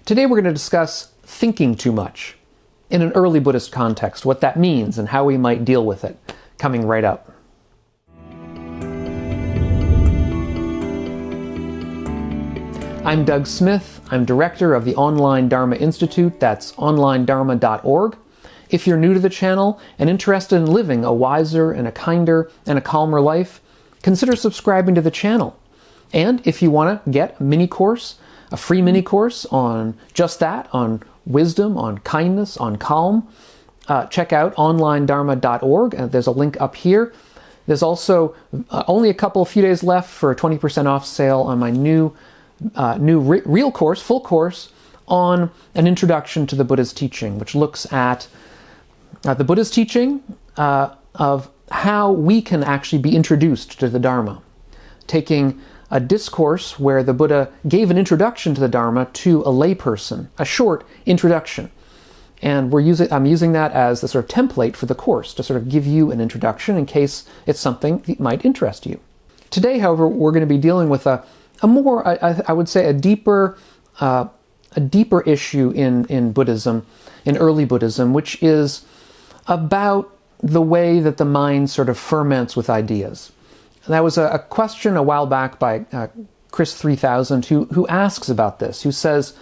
Today we're going to discuss thinking too much in an early Buddhist context, what that means and how we might deal with it, coming right up. I'm Doug Smith. I'm director of the Online Dharma Institute, that's onlinedharma.org. If you're new to the channel and interested in living a wiser and a kinder and a calmer life, consider subscribing to the channel. And if you want to get a mini course, a free mini course on just that, on wisdom, on kindness, on calm, check out onlinedharma.org. There's a link up here. There's also only a few days left for a 20% off sale on my new real course, full course, on an introduction to the Buddha's teaching, which looks at the Buddha's teaching of how we can actually be introduced to the Dharma, taking a discourse where the Buddha gave an introduction to the Dharma to a layperson, a short introduction. And I'm using that as the sort of template for the course to sort of give you an introduction in case it's something that might interest you. Today, however, we're going to be dealing with a more, I would say, a deeper issue in Buddhism, in early Buddhism, which is about the way that the mind sort of ferments with ideas. That was a question a while back by Chris 3000 who asks about this, who says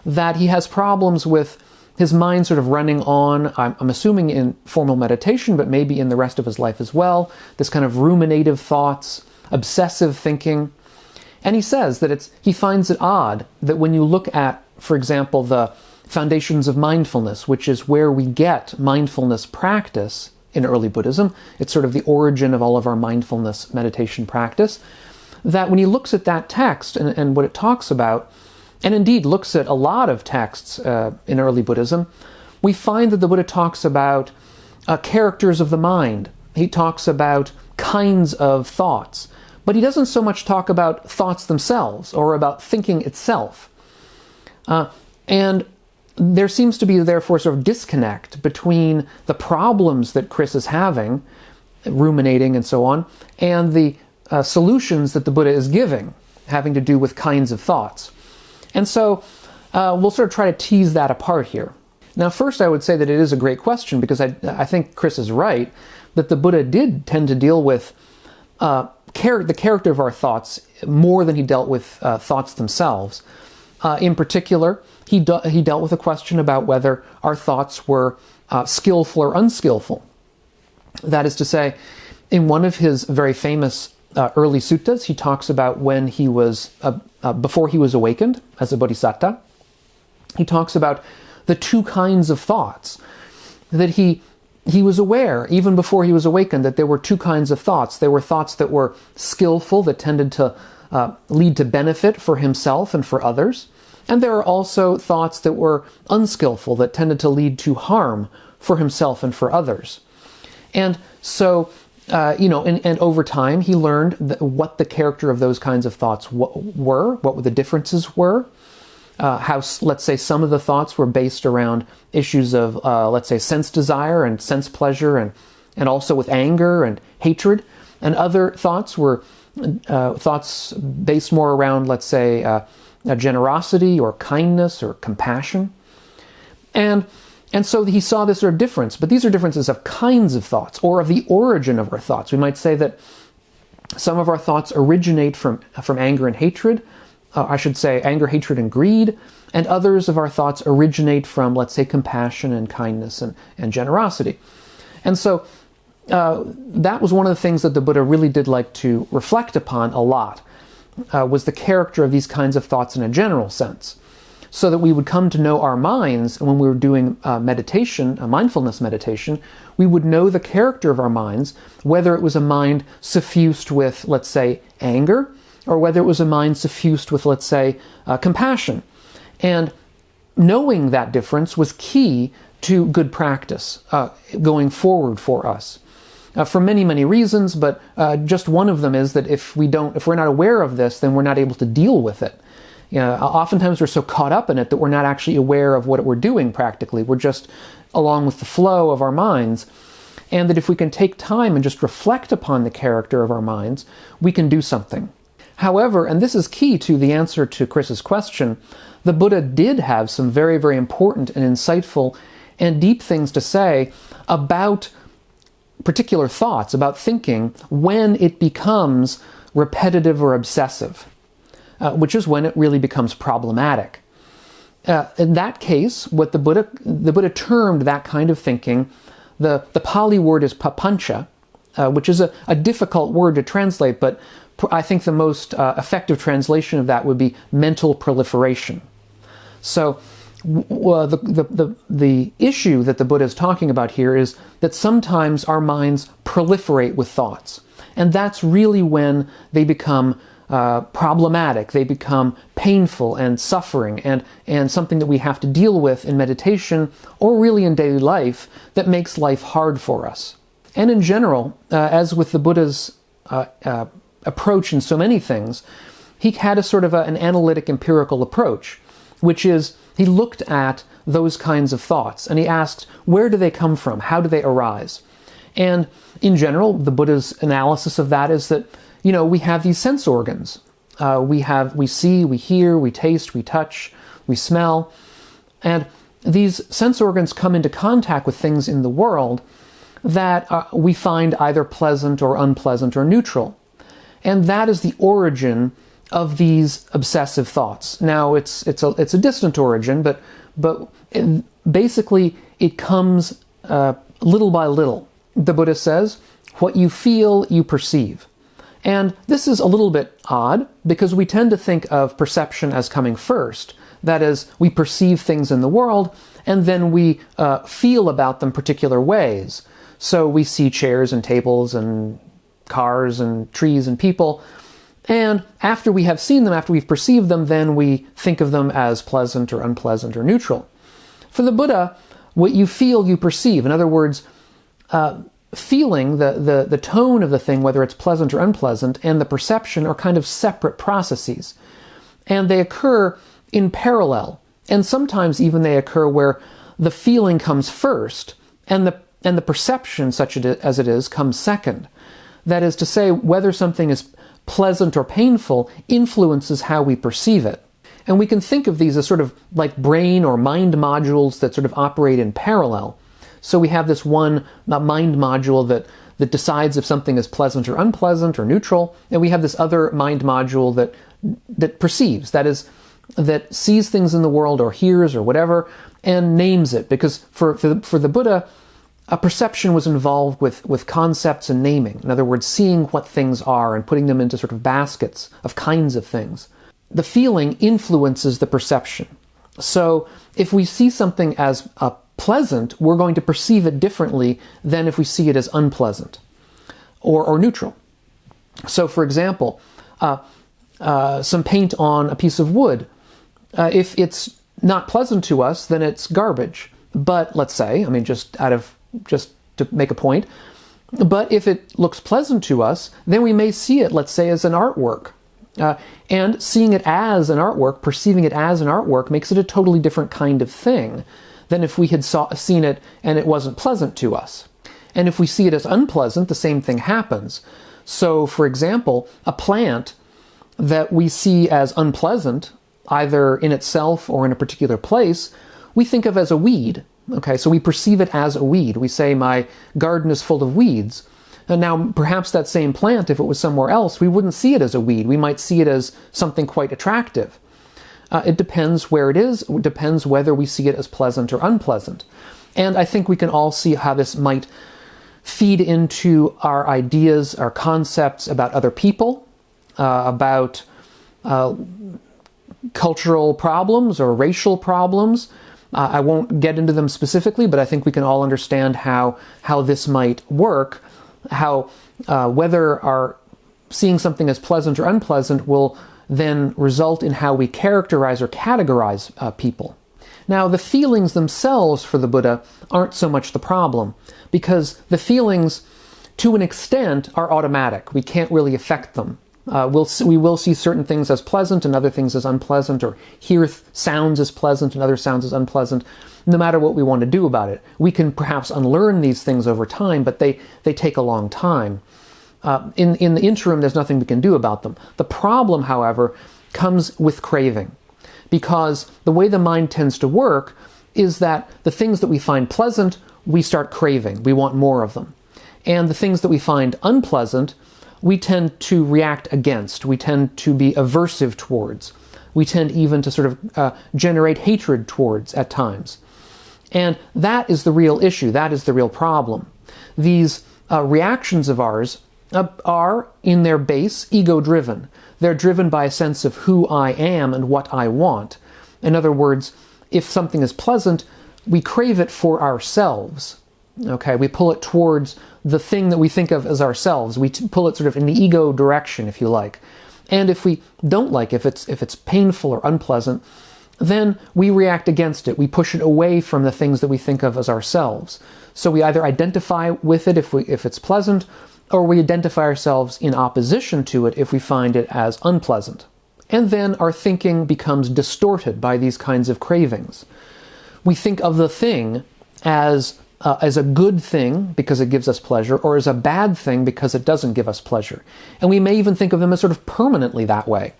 that he has problems with his mind sort of running on, I'm assuming in formal meditation, but maybe in the rest of his life as well, this kind of ruminative thoughts, obsessive thinking. And he says that he finds it odd that when you look at, for example, the foundations of mindfulness, which is where we get mindfulness practice in early Buddhism, it's sort of the origin of all of our mindfulness meditation practice, that when he looks at that text and what it talks about, and indeed looks at a lot of texts in early Buddhism, we find that the Buddha talks about characters of the mind. He talks about kinds of thoughts. But he doesn't so much talk about thoughts themselves or about thinking itself. And there seems to be, therefore, sort of disconnect between the problems that Chris is having, ruminating and so on, and the solutions that the Buddha is giving, having to do with kinds of thoughts. And so we'll sort of try to tease that apart here. Now, first, I would say that it is a great question because I think Chris is right that the Buddha did tend to deal with the character of our thoughts more than he dealt with thoughts themselves. In particular, he dealt with a question about whether our thoughts were skillful or unskillful. That is to say, in one of his very famous early suttas, he talks about when he was, before he was awakened as a bodhisattva, he talks about the two kinds of thoughts that he was aware, even before he was awakened, that there were two kinds of thoughts. There were thoughts that were skillful, that tended to lead to benefit for himself and for others. And there are also thoughts that were unskillful, that tended to lead to harm for himself and for others. And so, and over time, he learned what the character of those kinds of thoughts were, what the differences were, how, let's say, some of the thoughts were based around issues of, let's say, sense desire and sense pleasure, and also with anger and hatred. And other thoughts were thoughts based more around, let's say, generosity or kindness or compassion. And so he saw this sort of difference, but these are differences of kinds of thoughts or of the origin of our thoughts. We might say that some of our thoughts originate from anger and hatred, I should say anger, hatred, and greed, and others of our thoughts originate from, let's say, compassion and kindness and generosity. And so that was one of the things that the Buddha really did like to reflect upon a lot, was the character of these kinds of thoughts in a general sense, so that we would come to know our minds. And when we were doing meditation, mindfulness meditation, we would know the character of our minds, whether it was a mind suffused with, let's say, anger, or whether it was a mind suffused with, let's say, compassion. And knowing that difference was key to good practice going forward for us. For many, many reasons, but just one of them is that if we're not aware of this, then we're not able to deal with it. Oftentimes we're so caught up in it that we're not actually aware of what we're doing practically. We're just along with the flow of our minds. And that if we can take time and just reflect upon the character of our minds, we can do something. However, and this is key to the answer to Chris's question, the Buddha did have some very, very important and insightful and deep things to say about particular thoughts, about thinking, when it becomes repetitive or obsessive, which is when it really becomes problematic. In that case, what the Buddha termed that kind of thinking, the Pali word is papancha, which is a difficult word to translate, but I think the most effective translation of that would be mental proliferation. So the issue that the Buddha is talking about here is that sometimes our minds proliferate with thoughts. And that's really when they become problematic, they become painful and suffering and something that we have to deal with in meditation or really in daily life that makes life hard for us. And in general, as with the Buddha's approach in so many things, he had a sort of an analytic empirical approach, which is he looked at those kinds of thoughts and he asked, where do they come from? How do they arise? And in general, the Buddha's analysis of that is that, we have these sense organs. We see, we hear, we taste, we touch, we smell. And these sense organs come into contact with things in the world that we find either pleasant or unpleasant or neutral. And that is the origin of these obsessive thoughts. Now, it's a distant origin, but basically it comes little by little. The Buddha says, what you feel, you perceive. And this is a little bit odd because we tend to think of perception as coming first. That is, we perceive things in the world and then we feel about them particular ways. So we see chairs and tables and cars and trees and people. And after we have seen them, after we've perceived them, then we think of them as pleasant or unpleasant or neutral. For the Buddha, what you feel, you perceive. In other words, feeling, the tone of the thing, whether it's pleasant or unpleasant, and the perception are kind of separate processes. And they occur in parallel. And sometimes even they occur where the feeling comes first, and the perception, such as it is, comes second. That is to say, whether something is pleasant or painful influences how we perceive it. And we can think of these as sort of like brain or mind modules that sort of operate in parallel. So we have this one mind module that decides if something is pleasant or unpleasant or neutral, and we have this other mind module that perceives, that is, that sees things in the world or hears or whatever, and names it. Because for the Buddha, a perception was involved with concepts and naming. In other words, seeing what things are and putting them into sort of baskets of kinds of things. The feeling influences the perception. So if we see something as pleasant, we're going to perceive it differently than if we see it as unpleasant or neutral. So for example, some paint on a piece of wood, if it's not pleasant to us, then it's garbage. But let's say, just to make a point, but if it looks pleasant to us, then we may see it, let's say, as an artwork. And seeing it as an artwork, perceiving it as an artwork, makes it a totally different kind of thing than if we had seen it and it wasn't pleasant to us. And if we see it as unpleasant, the same thing happens. So, for example, a plant that we see as unpleasant, either in itself or in a particular place, we think of as a weed. Okay, so we perceive it as a weed. We say, my garden is full of weeds. And now, perhaps that same plant, if it was somewhere else, we wouldn't see it as a weed. We might see it as something quite attractive. It depends where it is. It depends whether we see it as pleasant or unpleasant. And I think we can all see how this might feed into our ideas, our concepts about other people, about cultural problems or racial problems. I won't get into them specifically, but I think we can all understand how this might work, how whether our seeing something as pleasant or unpleasant will then result in how we characterize or categorize people. Now, the feelings themselves for the Buddha aren't so much the problem, because the feelings, to an extent, are automatic. We can't really affect them. We will see certain things as pleasant and other things as unpleasant, or hear sounds as pleasant and other sounds as unpleasant, no matter what we want to do about it. We can perhaps unlearn these things over time, but they take a long time. In the interim, there's nothing we can do about them. The problem, however, comes with craving, because the way the mind tends to work is that the things that we find pleasant, we start craving. We want more of them. And the things that we find unpleasant, we tend to react against. We tend to be aversive towards. We tend even to sort of generate hatred towards at times. And that is the real issue. That is the real problem. These reactions of ours are, in their base, ego-driven. They're driven by a sense of who I am and what I want. In other words, if something is pleasant, we crave it for ourselves. Okay, we pull it towards the thing that we think of as ourselves. We pull it sort of in the ego direction, if you like. And if we don't like it, if it's painful or unpleasant, then we react against it. We push it away from the things that we think of as ourselves. So we either identify with it if it's pleasant, or we identify ourselves in opposition to it if we find it as unpleasant. And then our thinking becomes distorted by these kinds of cravings. We think of the thing as a good thing because it gives us pleasure, or as a bad thing because it doesn't give us pleasure. And we may even think of them as sort of permanently that way.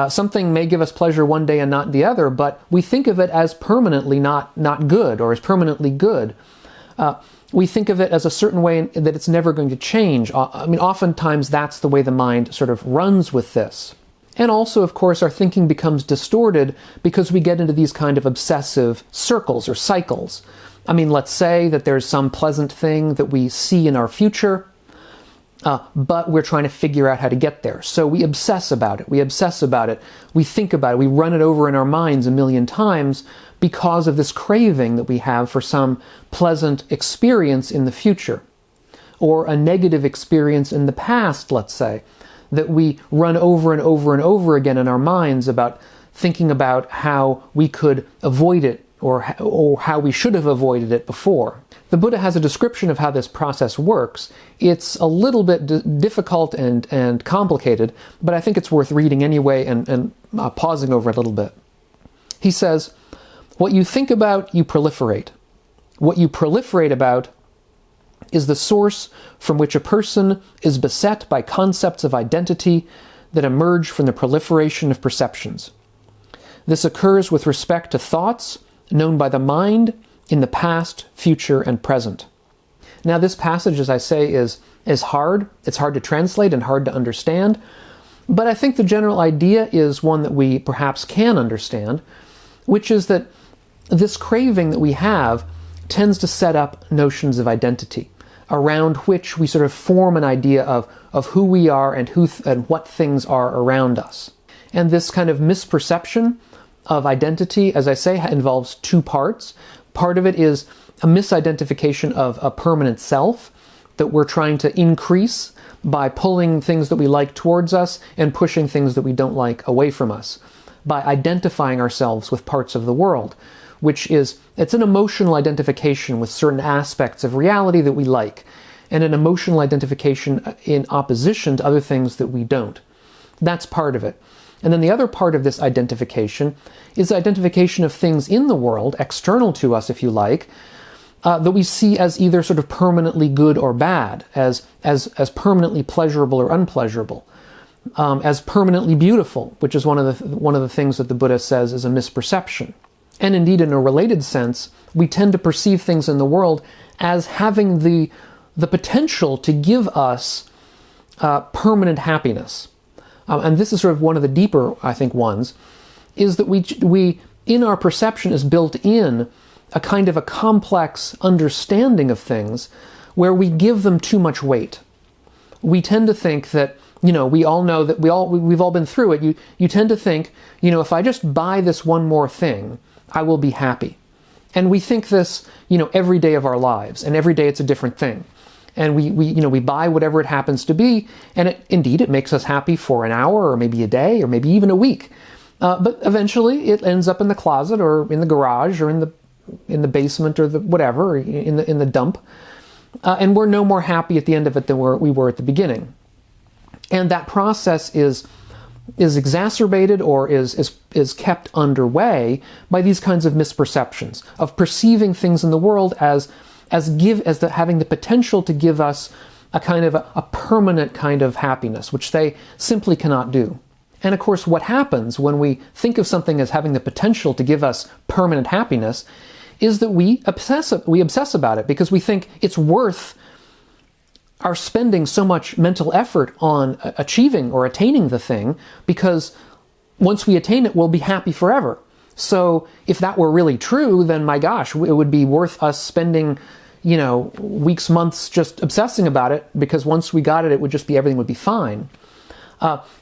Something may give us pleasure one day and not the other, but we think of it as permanently not good, or as permanently good. We think of it as a certain way that it's never going to change. I mean, oftentimes that's the way the mind sort of runs with this. And also, of course, our thinking becomes distorted because we get into these kind of obsessive circles or cycles. I mean, let's say that there's some pleasant thing that we see in our future, but we're trying to figure out how to get there. So we obsess about it. We think about it. We run it over in our minds a million times because of this craving that we have for some pleasant experience in the future, or a negative experience in the past, let's say, that we run over and over and over again in our minds about thinking about how we could avoid it, or how we should have avoided it before. The Buddha has a description of how this process works. It's a little bit difficult and complicated, but I think it's worth reading anyway and pausing over it a little bit. He says, "What you think about, you proliferate. What you proliferate about is the source from which a person is beset by concepts of identity that emerge from the proliferation of perceptions. This occurs with respect to thoughts known by the mind in the past, future, and present." Now, this passage, as I say, is hard. It's hard to translate and hard to understand, but I think the general idea is one that we perhaps can understand, which is that this craving that we have tends to set up notions of identity, around which we sort of form an idea of who we are and what things are around us. And this kind of misperception of identity, as I say, involves two parts. Part of it is a misidentification of a permanent self that we're trying to increase by pulling things that we like towards us and pushing things that we don't like away from us, by identifying ourselves with parts of the world, it's an emotional identification with certain aspects of reality that we like, and an emotional identification in opposition to other things that we don't. That's part of it. And then the other part of this identification is identification of things in the world, external to us, if you like, that we see as either sort of permanently good or bad, as permanently pleasurable or unpleasurable, as permanently beautiful, which is one of the things that the Buddha says is a misperception. And indeed, in a related sense, we tend to perceive things in the world as having the potential to give us permanent happiness. And this is sort of one of the deeper, I think, ones, is that we in our perception is built in a kind of a complex understanding of things where we give them too much weight. We tend to think that, we all know that we've all been through it. You tend to think, if I just buy this one more thing, I will be happy. And we think this, every day of our lives, and every day it's a different thing. And we buy whatever it happens to be, and it makes us happy for an hour, or maybe a day, or maybe even a week. But eventually it ends up in the closet, or in the garage, or in the basement, or whatever, in the dump. And we're no more happy at the end of it than we were at the beginning. And that process is exacerbated, or is kept underway by these kinds of misperceptions of perceiving things in the world as having the potential to give us a kind of a permanent kind of happiness, which they simply cannot do. And of course, what happens when we think of something as having the potential to give us permanent happiness is that we obsess about it, because we think it's worth our spending so much mental effort on achieving or attaining the thing, because once we attain it, we'll be happy forever. So if that were really true, then my gosh, it would be worth us spending, weeks, months just obsessing about it, because once we got it, everything would be fine.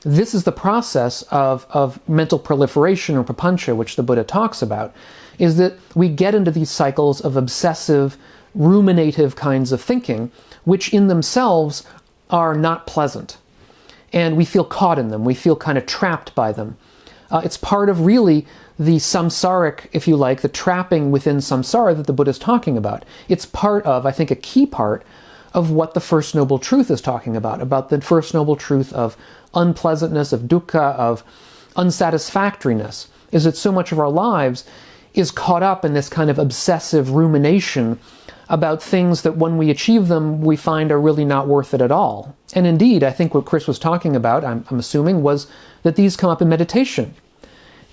This is the process of mental proliferation, or prapancha, which the Buddha talks about, is that we get into these cycles of obsessive, ruminative kinds of thinking, which in themselves are not pleasant. And we feel caught in them. We feel kind of trapped by them. It's part of really the samsaric, if you like, the trapping within samsara that the Buddha is talking about. It's part of, I think, a key part of what the First Noble Truth is talking about the First Noble Truth of unpleasantness, of dukkha, of unsatisfactoriness, is that so much of our lives is caught up in this kind of obsessive rumination about things that when we achieve them, we find are really not worth it at all. And indeed, I think what Chris was talking about, I'm assuming, was that these come up in meditation.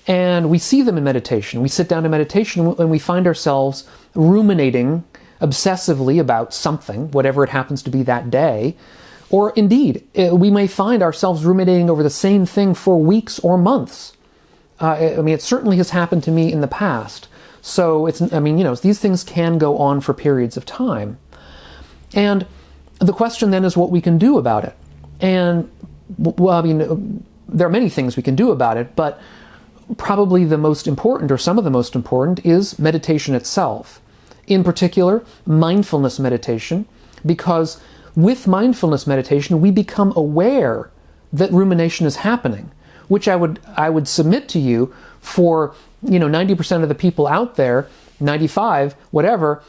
And we see them in meditation. We sit down to meditation and we find ourselves ruminating obsessively about something, whatever it happens to be that day. Or indeed, we may find ourselves ruminating over the same thing for weeks or months. It certainly has happened to me in the past. So these things can go on for periods of time. And the question then is what we can do about it. And, there are many things we can do about it, but probably the most important, or some of the most important, is meditation itself. In particular, mindfulness meditation, because with mindfulness meditation, we become aware that rumination is happening, which I would submit to you for 90% of the people out there, 95, whatever,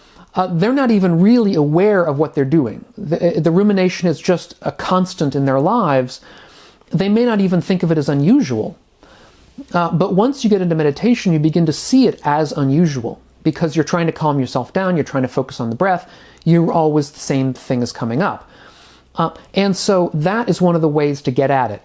they're not even really aware of what they're doing. The rumination is just a constant in their lives. They may not even think of it as unusual. But once you get into meditation, you begin to see it as unusual, because you're trying to calm yourself down, you're trying to focus on the breath, you're always the same thing is coming up. And so that is one of the ways to get at it,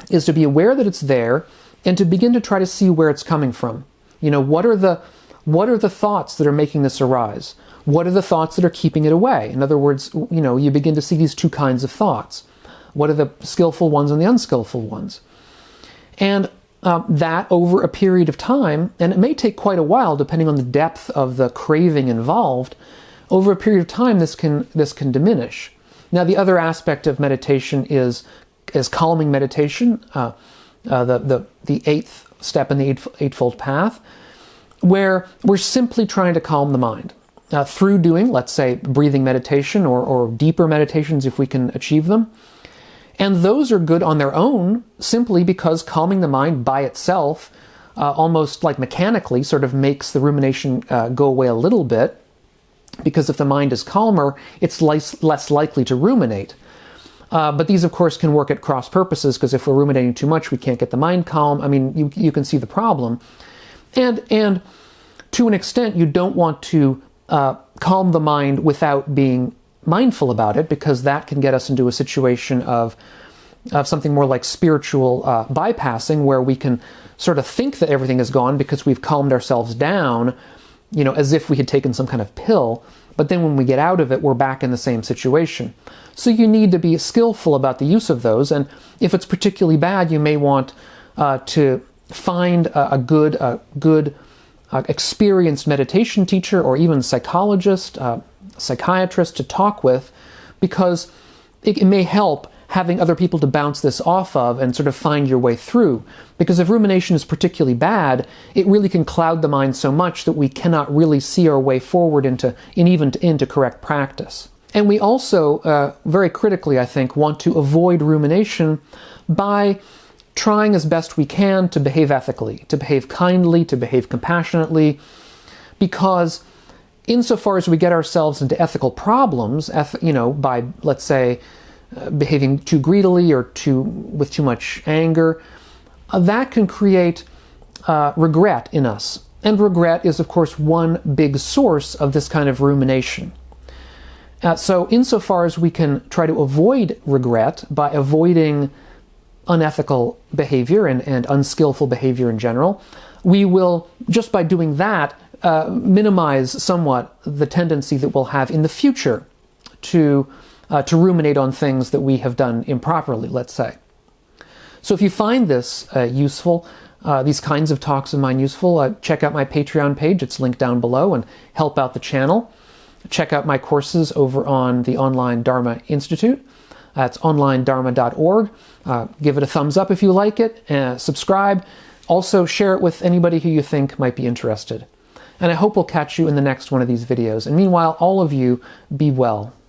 is to be aware that it's there, and to begin to try to see where it's coming from. What are the thoughts that are making this arise? What are the thoughts that are keeping it away? In other words, you begin to see these two kinds of thoughts. What are the skillful ones and the unskillful ones? And that over a period of time, and it may take quite a while depending on the depth of the craving involved, over a period of time this can diminish. Now, the other aspect of meditation is calming meditation, the eighth step in the Eightfold Path, where we're simply trying to calm the mind through doing, let's say, breathing meditation or deeper meditations if we can achieve them. And those are good on their own, simply because calming the mind by itself, almost like mechanically, sort of makes the rumination go away a little bit, because if the mind is calmer, it's less likely to ruminate. But these, of course, can work at cross purposes, because if we're ruminating too much, we can't get the mind calm. You can see the problem. And to an extent, you don't want to calm the mind without being mindful about it, because that can get us into a situation of something more like spiritual bypassing, where we can sort of think that everything is gone because we've calmed ourselves down, as if we had taken some kind of pill, but then when we get out of it, we're back in the same situation. So you need to be skillful about the use of those, and if it's particularly bad, you may want to find a good experienced meditation teacher, or even psychologist, psychiatrist to talk with, because it may help having other people to bounce this off of and sort of find your way through. Because if rumination is particularly bad, it really can cloud the mind so much that we cannot really see our way forward into correct practice. And we also, very critically, I think, want to avoid rumination by trying as best we can to behave ethically, to behave kindly, to behave compassionately, because insofar as we get ourselves into ethical problems, by, let's say, behaving too greedily or with too much anger, that can create regret in us. And regret is, of course, one big source of this kind of rumination. So insofar as we can try to avoid regret by avoiding unethical behavior and unskillful behavior in general, we will, just by doing that, minimize somewhat the tendency that we'll have in the future to ruminate on things that we have done improperly, let's say. So if you find this useful, these kinds of talks of mine useful, check out my Patreon page. It's linked down below, and help out the channel. Check out my courses over on the Online Dharma Institute. That's onlinedharma.org. Give it a thumbs up if you like it. Subscribe. Also share it with anybody who you think might be interested. And I hope we'll catch you in the next one of these videos. And meanwhile, all of you, be well.